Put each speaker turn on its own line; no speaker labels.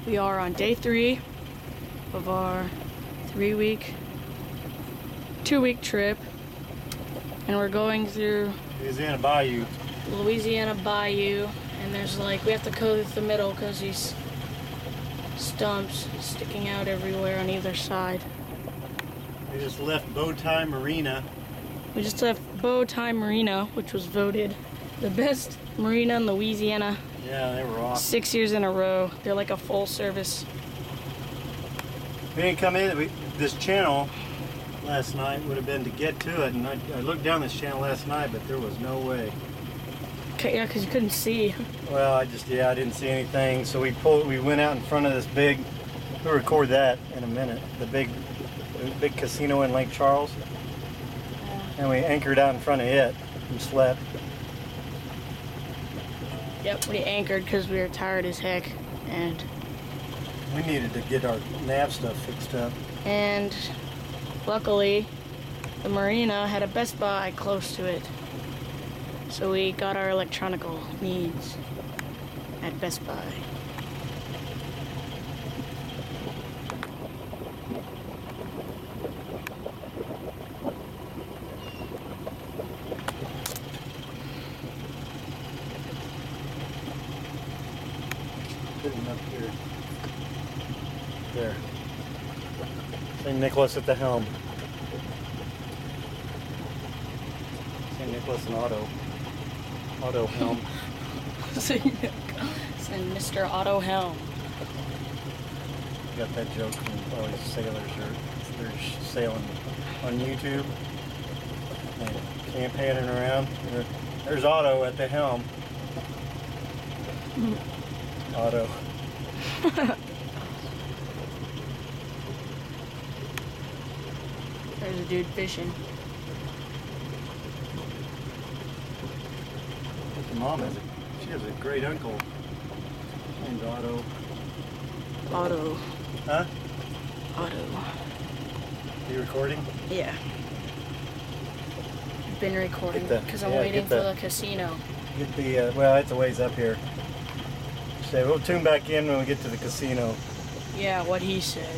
We are on day 3 of our 2-week trip, and we're going through
Louisiana Bayou.
And there's like, we have to go through the middle because these stumps sticking out everywhere on either side.
We just left Bowtie Marina.
We just left Bowtie Marina, which was voted the best marina in Louisiana.
Yeah, they were awesome.
6 years in a row. They're like a full service.
We didn't come in. This channel last night would have been to get to it, and I looked down this channel last night, but there was no way.
Okay, yeah, because you couldn't see.
Well, I didn't see anything. So we went out in front of this big. We'll record that in a minute. The big casino in Lake Charles, and we anchored out in front of it and slept.
Yep, we anchored because we were tired as heck, and
we needed to get our nav stuff fixed up.
And luckily, the marina had a Best Buy close to it, so we got our electronical needs at Best Buy.
Sitting up here. There. St. Nicholas at the helm. St. Nicholas and Otto helm.
And Mr. Otto Helm.
Got that joke from all these sailors they're sailing on YouTube. And campaigning around. There's Otto at the helm. Otto.
There's a dude fishing.
The mom has a great uncle named Otto.
Otto.
Huh?
Otto.
You recording?
Yeah. Been recording because I'm
yeah,
waiting for the casino.
Get the well, it's a ways up here. So we'll tune back in when we get to the casino.
Yeah, what he said.